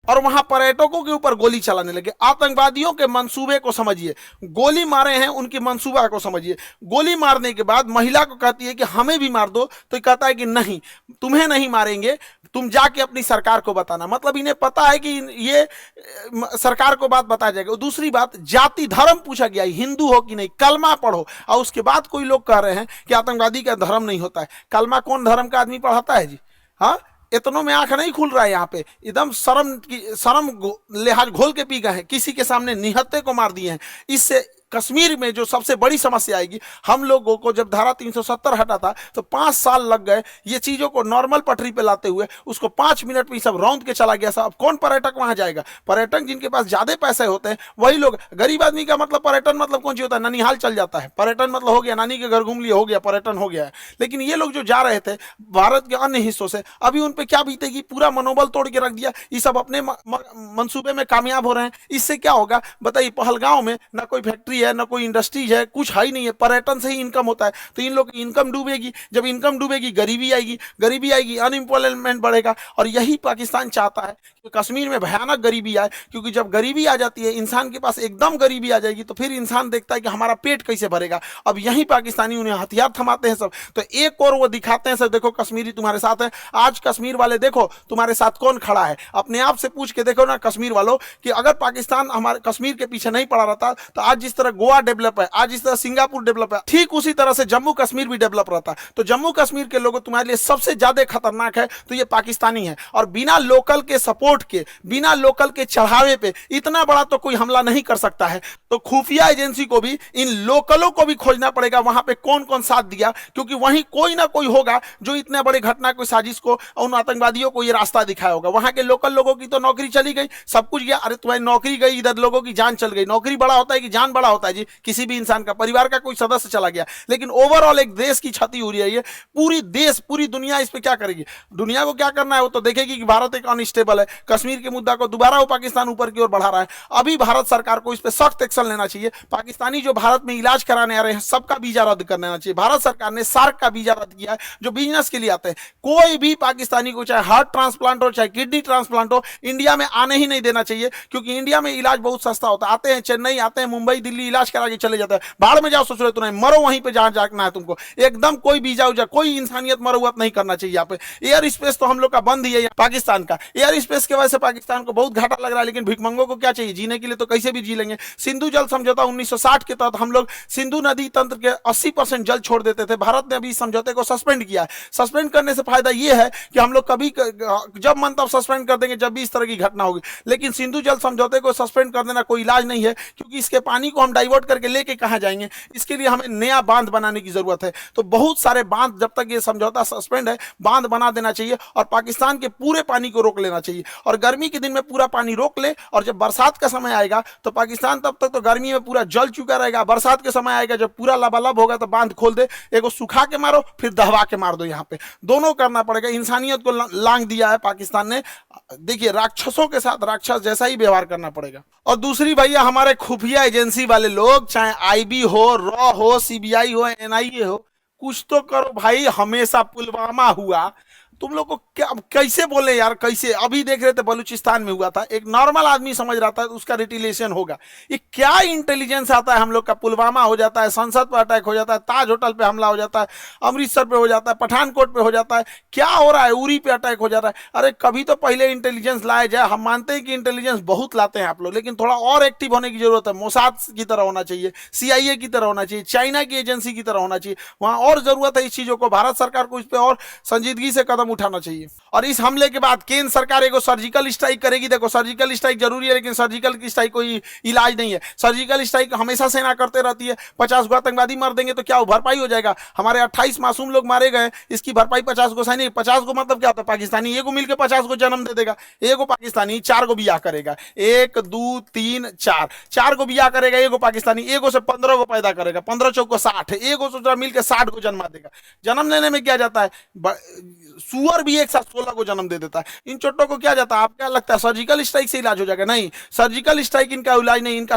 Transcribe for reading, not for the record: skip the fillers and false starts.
और वहां पर्यटकों के ऊपर गोली चलाने लगे। आतंकवादियों के मंसूबे को समझिए, गोली मारे हैं उनकी मंसूबा को समझिए। गोली मारने के बाद महिला को कहती है कि हमें भी मार दो, तो कहता है कि नहीं, तुम्हें नहीं मारेंगे, तुम जाके अपनी सरकार को बताना। मतलब इन्हें पता है कि ये सरकार को बात बताया जाएगा। दूसरी बात, जाति धर्म पूछा गया, हिंदू हो कि नहीं, कलमा पढ़ो। और उसके बाद कोई लोग कह रहे हैं कि आतंकवादी का धर्म नहीं होता है। कलमा कौन धर्म का आदमी पढ़ाता है जी? हाँ, इतनों में आंख नहीं खुल रहा है। यहाँ पे एकदम शर्म लिहाज घोल के पी गए हैं, किसी के सामने निहत्थे को मार दिए हैं। इससे कश्मीर में जो सबसे बड़ी समस्या आएगी, हम लोगों को जब धारा 370 हटा था तो 5 साल लग गए ये चीजों को नॉर्मल पटरी पे लाते हुए। उसको 5 मिनट में सब रौंद के चला गया। सब कौन पर्यटक वहां जाएगा? पर्यटक जिनके पास ज्यादा पैसे होते हैं वही लोग। गरीब आदमी का मतलब पर्यटन मतलब कौन सी होता है? ननिहाल चल जाता है पर्यटन, मतलब हो गया नानी के घर घूम लिए, हो गया पर्यटन, हो गया है। लेकिन ये लोग जो जा रहे थे भारत के अन्य हिस्सों से, अभी उन पे क्या बीतेगी? पूरा मनोबल तोड़ के रख दिया। ये सब अपने मंसूबे में कामयाब हो रहे हैं। इससे क्या होगा बताइए? पहलगांव में ना कोई फैक्ट्री है, ना कोई इंडस्ट्रीज है, कुछ है ही नहीं है। पर्यटन से ही इनकम होता है। तो इन लोग की इनकम डूबेगी। जब इनकम डूबेगी, गरीबी आएगी, गरीबी आएगी, अनएम्प्लॉयमेंट बढ़ेगा। और यही पाकिस्तान चाहता है कि कश्मीर में भयानक गरीबी आए। क्योंकि जब गरीबी आ जाती है, इंसान के पास एकदम गरीबी आ जाएगी, तो फिर इंसान देखता है कि हमारा पेट कैसे भरेगा। अब यही पाकिस्तानी उन्हें हथियार थमाते हैं सब। तो एक और वो दिखाते हैं सब, देखो कश्मीरी तुम्हारे साथ है। आज कश्मीर वाले देखो तुम्हारे साथ कौन खड़ा है। अपने आप से पूछ के देखो ना कश्मीर वालों, कि अगर पाकिस्तान हमारे कश्मीर के पीछे नहीं पड़ा रहता, तो आज जिस तरह गोवा डेवलप है, आज जिस तरह सिंगापुर डेवलप है, ठीक उसी तरह से जम्मू कश्मीर भी डेवलप रहता। तो जम्मू कश्मीर के लोगों तुम्हारे लिए सबसे ज्यादा खतरनाक है तो ये पाकिस्तानी है। और बिना लोकल के सपोर्ट के, बिना लोकल के चढ़ावे पे इतना बड़ा तो कोई हमला नहीं कर सकता है। तो खुफिया एजेंसी को भी इन लोकलों को भी खोजना पड़ेगा, वहां पे कौन कौन साथ दिया। क्योंकि वहीं कोई ना कोई होगा जो इतने बड़े घटना को, साजिश को, उन आतंकवादियों को ये रास्ता दिखाया होगा। वहां के लोकल लोगों की तो नौकरी चली गई, सब कुछ गया। अरे तुम्हारी नौकरी गई, इधर लोगों की जान चल गई। नौकरी बड़ा होता है कि जान बड़ा होता है जी? किसी भी इंसान का, परिवार का कोई सदस्य चला गया, लेकिन ओवरऑल एक देश की क्षति हो रही है। पूरी देश, पूरी दुनिया इस पे क्या करेगी? दुनिया को क्या करना है? वो तो देखेगी कि भारत एक अनस्टेबल है। कश्मीर के मुद्दा को दोबारा वो पाकिस्तान ऊपर की ओर बढ़ा रहा है। अभी भारत सरकार को इस पे सख्त एक्शन लेना चाहिए। पाकिस्तानी जो भारत में इलाज कराने आ रहे हैं, सबका वीजा रद्द कर देना चाहिए। भारत सरकार ने सार्क का वीजा रद्द किया है, जो बिजनेस के लिए आते हैं। कोई भी पाकिस्तानी को, चाहे हार्ट ट्रांसप्लांट हो, चाहे किडनी ट्रांसप्लांट हो, इंडिया में आने ही नहीं देना चाहिए। क्योंकि इंडिया में इलाज बहुत सस्ता होता है। आते हैं चेन्नई, आते हैं मुंबई, दिल्ली, इलाज करा के चले जाते हैं। बाहर में जाओ, सोच रहे तो नहीं, मरो वहीं पे जहां जाना है तुमको। एकदम कोई वीजा उजा, कोई इंसानियत मरवत नहीं करना चाहिए। यहाँ पे एयर स्पेस तो हम लोग का बंद ही है पाकिस्तान का। एयर स्पेस की वजह से पाकिस्तान को बहुत घाटा लग रहा है। लेकिन भिखमंगों को क्या चाहिए? जीने के लिए तो कैसे भी जी लेंगे। सिंधु जल समझौता 1960 के तहत हम लोग सिंधु नदी तंत्र के 80% जल छोड़ देते थे। भारत ने अभी समझौते को सस्पेंड किया है। सस्पेंड करने से फायदा यह है कि हम लोग कभी जब मन तब सस्पेंड कर देंगे, जब भी इस तरह की घटना होगी। लेकिन सिंधु जल समझौते को सस्पेंड कर देना कोई इलाज नहीं है। क्योंकि इसके पानी को हम डाइवर्ट करके लेके कहां जाएंगे? इसके लिए हमें नया बांध बनाने की जरूरत है। तो बहुत सारे बांध, जब तक ये समझौता सस्पेंड है, बांध बना देना चाहिए और पाकिस्तान के पूरे पानी को रोक लेना चाहिए। और गर्मी के दिन में पूरा पानी रोक ले, और जब बरसात का समय आएगा तो पाकिस्तान तब तक तो गर्मी में पूरा जल चुका रहेगा। बरसात के समय आएगा जब पूरा लबालब होगा, तो बांध खोल दे, एगो सुखा के मारो, फिर दहवा के मार दो। यहाँ पे दोनों करना पड़ेगा। इंसानियत को लांग दिया है पाकिस्तान ने। देखिए, राक्षसों के साथ राक्षस जैसा ही व्यवहार करना पड़ेगा। और दूसरी भैया, हमारे खुफिया एजेंसी वाले लोग, चाहे आईबी हो, रॉ हो, सीबीआई हो, एनआईए हो, कुछ तो करो भाई। हमेशा पुलवामा हुआ, तुम लोग को क्या, कैसे बोले यार? कैसे? अभी देख रहे थे बलूचिस्तान में हुआ था, एक नॉर्मल आदमी समझ रहा था उसका रिटिलेशन होगा। ये क्या इंटेलिजेंस आता है हम लोग का? पुलवामा हो जाता है, संसद पर अटैक हो जाता है, ताज होटल पे हमला हो जाता है, अमृतसर पे हो जाता है, पठानकोट पे हो जाता है, क्या हो रहा है? उरी पे अटैक हो जाता है। अरे कभी तो पहले इंटेलिजेंस लाया जाए। हम मानते हैं कि इंटेलिजेंस बहुत लाते हैं आप लोग, लेकिन थोड़ा और एक्टिव होने की जरूरत है। मोसाद की तरह होना चाहिए, सीआईए की तरह होना चाहिए, चाइना की एजेंसी की तरह होना चाहिए। वहां और जरूरत है इस चीजों को। भारत सरकार को इस पर और संजीदगी से कदम उठाना चाहिए। और इस हमले के बाद केंद्र सरकार एगो सर्जिकल स्ट्राइक करेगी। देखो, सर्जिकल स्ट्राइक जरूरी है, लेकिन सर्जिकल स्ट्राइक कोई इलाज नहीं है। सर्जिकल स्ट्राइक हमेशा सेना करते रहती है। 50 गो आतंकवादी मार देंगे तो क्या वो भरपाई हो जाएगा? हमारे 28 मासूम लोग मारे गए, इसकी भरपाई 50 गो सैनिक। 50 गो मतलब क्या होता है? पाकिस्तानी एगो मिलकर 50 गो जन्म दे देगा। एगो पाकिस्तानी 4 गो बियाह करेगा, 1 2 3 4, 4 गो बियाह करेगा। एगो पाकिस्तानी एगो से 15 गो पैदा करेगा, 15 चौको 60, एगो से मिलकर 60 गो जन्मा देगा। जन्म लेने में क्या जाता है? सुअर भी एक साथ 16 को जन्म दे देता है। इन चोटों को क्या जाता है? आप क्या लगता है सर्जिकल स्ट्राइक से इलाज हो जाएगा? नहीं, सर्जिकल स्ट्राइक इनका इलाज नहीं। इनका